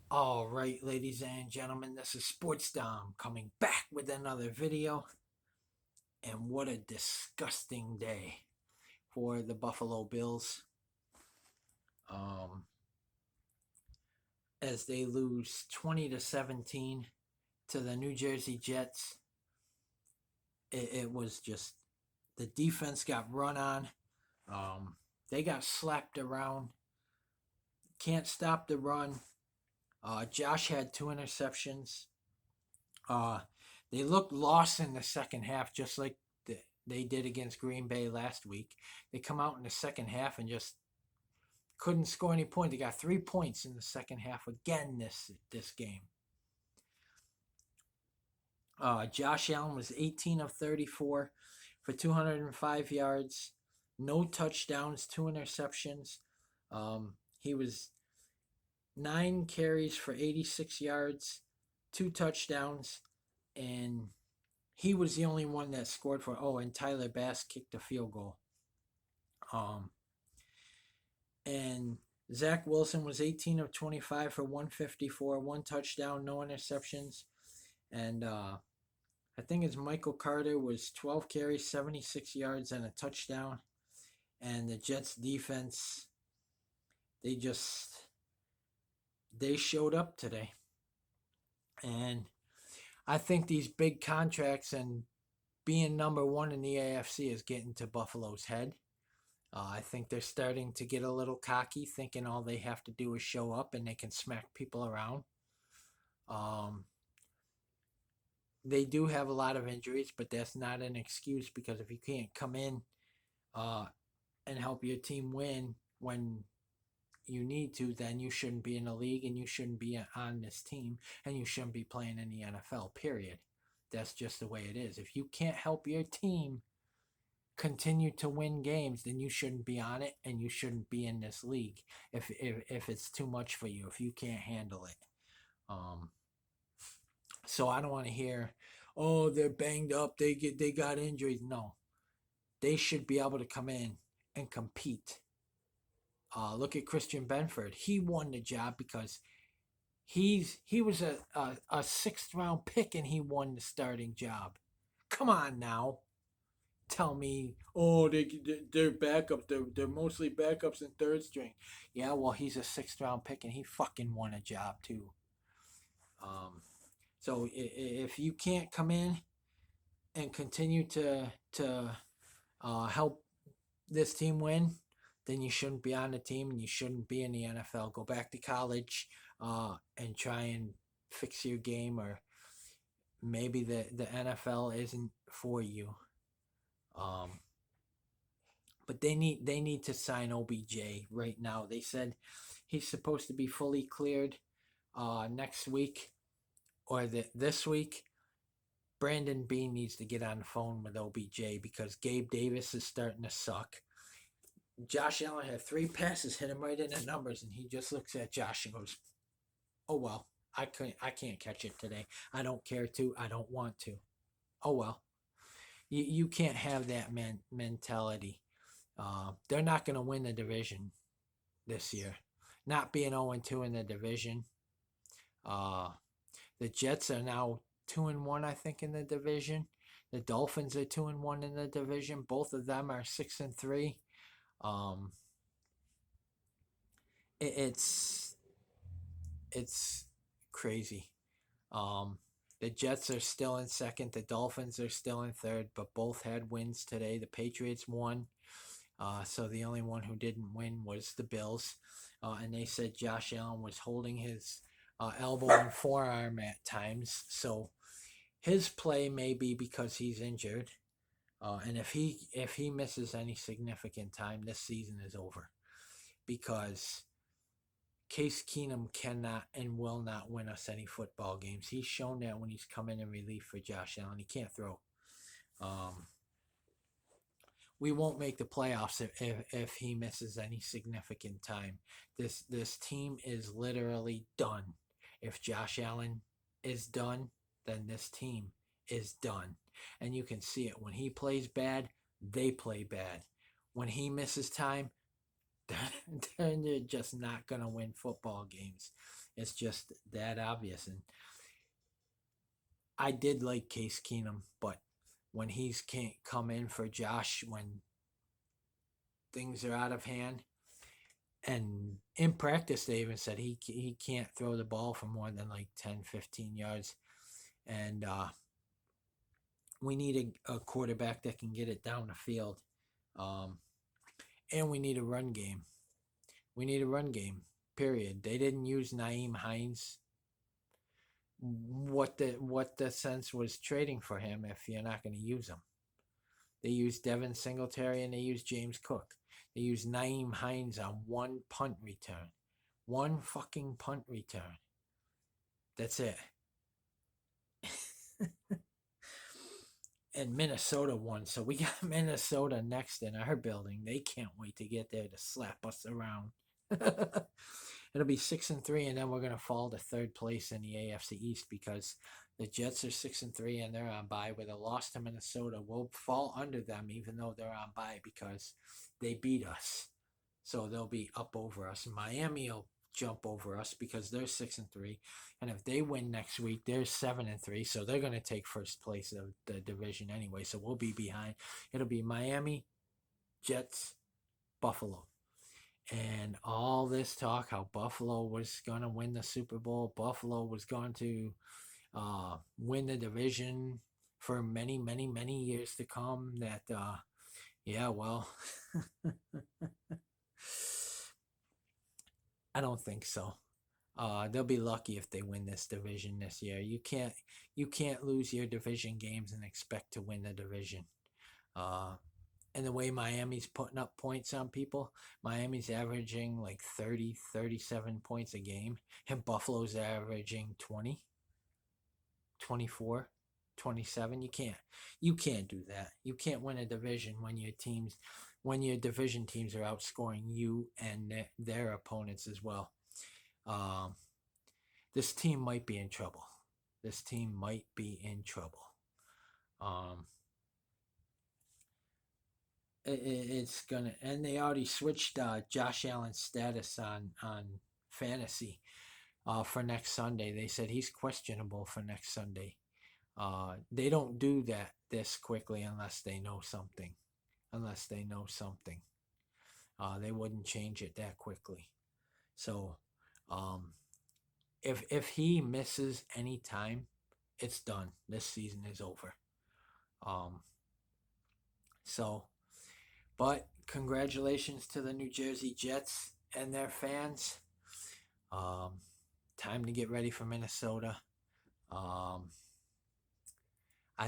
All right, ladies and gentlemen, this is Sports Dom coming back with another video. And what a disgusting day for the Buffalo Bills um, as they lose 20-17 to the New Jersey Jets. It was just the defense got run on. They got slapped around. Can't stop the run. Josh had two interceptions. Uh, they looked lost in the second half, just like they did against Green Bay last week. They come out in the second half and just couldn't score any points. They got 3 points in the second half again this game. Josh Allen was 18 of 34 for 205 yards, no touchdowns, two interceptions. He was 9 carries for 86 yards, two touchdowns, and he was the only one that scored for. Oh, and Tyler Bass kicked a field goal. Um, and Zach Wilson was 18 of 25 for 154, one touchdown, no interceptions. And I think it's Michael Carter was 12 carries, 76 yards, and a touchdown. And the Jets defense, they just they showed up today. And I think these big contracts and being number one in the AFC is getting to Buffalo's head. I think they're starting to get a little cocky, thinking all they have to do is show up and they can smack people around. Um, they do have a lot of injuries, but that's not an excuse because if you can't come in uh, and help your team win when you need to, then you shouldn't be in the league and you shouldn't be on this team and you shouldn't be playing in the NFL, period. That's just the way it is. If you can't help your team continue to win games, then you shouldn't be on it and you shouldn't be in this league if it's too much for you, if you can't handle it. Um, so I don't want to hear, oh, they're banged up, they got injuries. No, they should be able to come in and compete. Look at Christian Benford. He won the job because he was a sixth round pick and he won the starting job. Come on now. Tell me, oh, they're backups. They're mostly backups and third string. Yeah, well, he's a sixth round pick and he fucking won a job too. Um, so if you can't come in and continue to help this team win, then you shouldn't be on the team and you shouldn't be in the NFL. Go back to college and try and fix your game, or maybe the NFL isn't for you. Um, but they need to sign OBJ right now. They said he's supposed to be fully cleared next week or this week. Brandon Beane needs to get on the phone with OBJ because Gabe Davis is starting to suck. Josh Allen had 3 passes hit him right in the numbers, and he just looks at Josh and goes, "Oh well, I can't catch it today. I don't care to. I don't want to. Oh well." You can't have that mentality. They're not going to win the division this year. Not being 0-2 in the division. Uh, the Jets are now 2-1, I think, in the division. The Dolphins are 2-1 in the division. Both of them are 6-3. Um, it's it's crazy. Um, the Jets are still in second. The Dolphins are still in third, but both had wins today. The Patriots won. So the only one who didn't win was the Bills. And they said Josh Allen was holding his elbow and forearm at times. So his play may be because he's injured. And if he misses any significant time, this season is over. Because Case Keenum cannot and will not win us any football games. He's shown that when he's come in relief for Josh Allen. He can't throw. Um, we won't make the playoffs if he misses any significant time. This team is literally done. If Josh Allen is done, then this team is done. And you can see it. When he plays bad, they play bad. When he misses time, they're just not going to win football games. It's just that obvious. And I did like Case Keenum, but when he's can't come in for Josh when things are out of hand, and in practice they even said he can't throw the ball for more than like 10, 15 yards, and we need a quarterback that can get it down the field, um, and we need a run game. We need a run game. Period. They didn't use Naeem Hines. What the sense was trading for him if you're not going to use him? They used Devin Singletary and they used James Cook. They used Naeem Hines on one punt return. One fucking punt return. That's it. And Minnesota won. So we got Minnesota next in our building. They can't wait to get there to slap us around. It'll be 6-3, and then we're gonna fall to third place in the AFC East because the Jets are 6-3 and they're on bye. With a loss to Minnesota, we'll fall under them even though they're on bye because they beat us. So they'll be up over us. Miami will jump over us because they're 6-3, and if they win next week, they're 7-3. So they're gonna take first place of the division anyway. So we'll be behind. It'll be Miami, Jets, Buffalo. And all this talk how Buffalo was going to win the Super Bowl, Buffalo was going to win the division for many, many, many years to come. That, yeah, well, I don't think so. They'll be lucky if they win this division this year. You can't lose your division games and expect to win the division. And the way Miami's putting up points on people, Miami's averaging like 30, 37 points a game, and Buffalo's averaging 20, 24, 27. You can't do that. You can't win a division when your division teams are outscoring you and their opponents as well. This team might be in trouble. This team might be in trouble. It's gonna, and they already switched Josh Allen's status on fantasy for next Sunday. They said he's questionable for next Sunday. They don't do that this quickly unless they know something. They wouldn't change it that quickly. So if he misses any time, it's done. This season is over. But congratulations to the New Jersey Jets and their fans. Time to get ready for Minnesota. I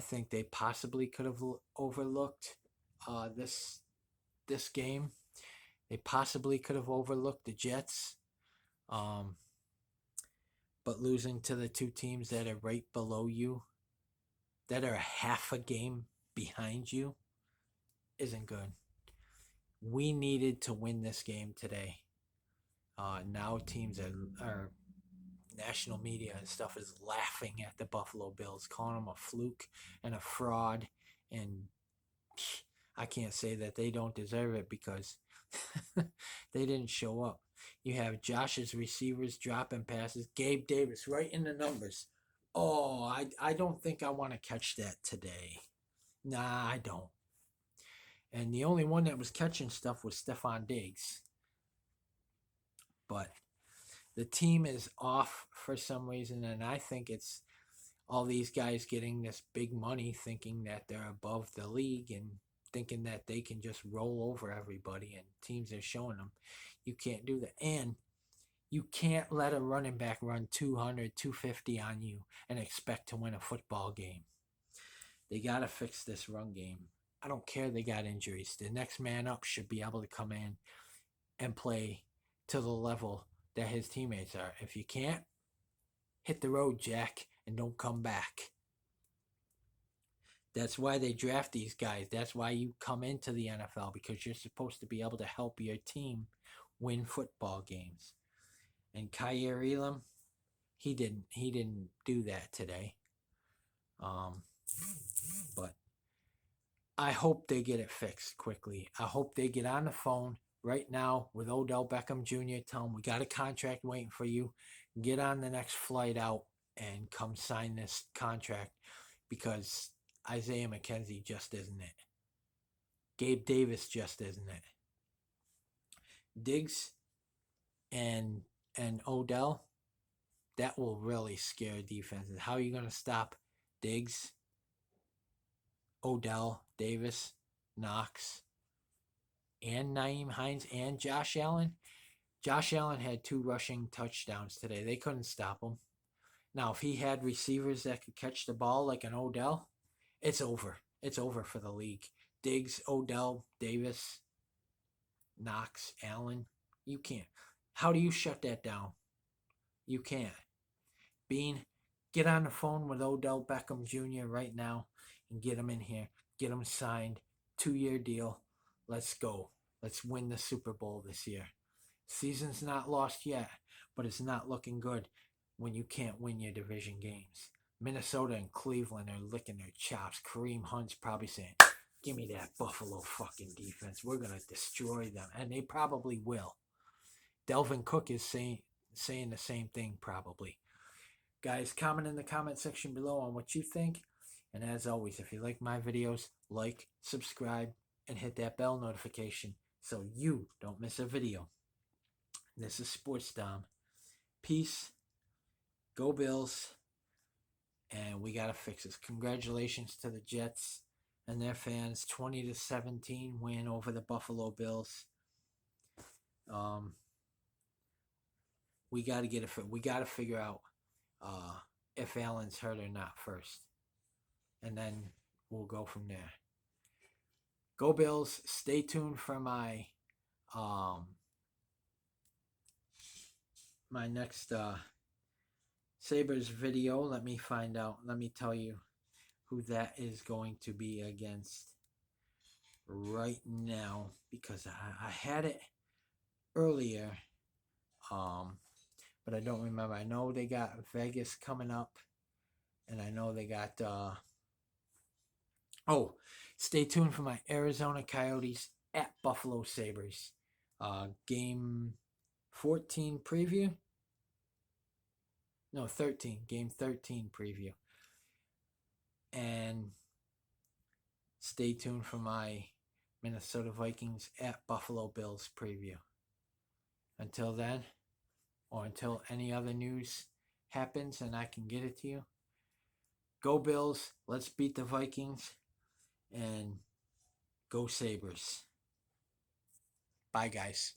think they possibly could have overlooked this game. They possibly could have overlooked the Jets. But losing to the two teams that are right below you, that are half a game behind you, isn't good. We needed to win this game today. Now teams are national media and stuff is laughing at the Buffalo Bills, calling them a fluke and a fraud. And I can't say that they don't deserve it because they didn't show up. You have Josh's receivers dropping passes. Gabe Davis right in the numbers. Oh, I don't think I want to catch that today. Nah, I don't. And the only one that was catching stuff was Stefon Diggs. But the team is off for some reason, and I think it's all these guys getting this big money thinking that they're above the league and thinking that they can just roll over everybody, and teams are showing them you can't do that. And you can't let a running back run 200, 250 on you and expect to win a football game. They got to fix this run game. I don't care they got injuries. The next man up should be able to come in and play to the level that his teammates are. If you can't, hit the road, Jack, and don't come back. That's why they draft these guys. That's why you come into the NFL, because you're supposed to be able to help your team win football games. And Kaiir Elam, he didn't do that today. But I hope they get it fixed quickly. I hope they get on the phone right now with Odell Beckham Jr. Tell him we got a contract waiting for you. get on the next flight out and come sign this contract, because Isaiah McKenzie just isn't it. Gabe Davis just isn't it. Diggs and Odell, that will really scare defenses. How are you going to stop Diggs, Odell, Davis, Knox, and Nyheim Hines and Josh Allen? Josh Allen had 2 rushing touchdowns today. They couldn't stop him. Now, if he had receivers that could catch the ball like an Odell, it's over. It's over for the league. Diggs, Odell, Davis, Knox, Allen. You can't. How do you shut that down? You can't. Bean, get on the phone with Odell Beckham Jr. right now and get him in here. Get him signed. 2-year deal. Let's go. Let's win the Super Bowl this year. Season's not lost yet, but it's not looking good when you can't win your division games. Minnesota and Cleveland are licking their chops. Kareem Hunt's probably saying, give me that Buffalo fucking defense. We're going to destroy them. And they probably will. Delvin Cook is saying the same thing probably. Guys, comment in the comment section below on what you think. And as always, if you like my videos, like, subscribe, and hit that bell notification so you don't miss a video. This is Sports Dom. Peace. Go Bills. And we got to fix this. Congratulations to the Jets and their fans. 20-17 win over the Buffalo Bills. We got to get it. We got to figure out if Allen's hurt or not first, and then we'll go from there. Go Bills. Stay tuned for my my next Sabres video. Let me find out. Let me tell you who that is going to be against right now, because I had it earlier, but I don't remember. I know they got Vegas coming up, and I know they got stay tuned for my Arizona Coyotes at Buffalo Sabres game 14 preview. No, 13. Game 13 preview. And stay tuned for my Minnesota Vikings at Buffalo Bills preview. Until then, or until any other news happens and I can get it to you, go Bills. Let's beat the Vikings. And go Sabres. Bye, guys.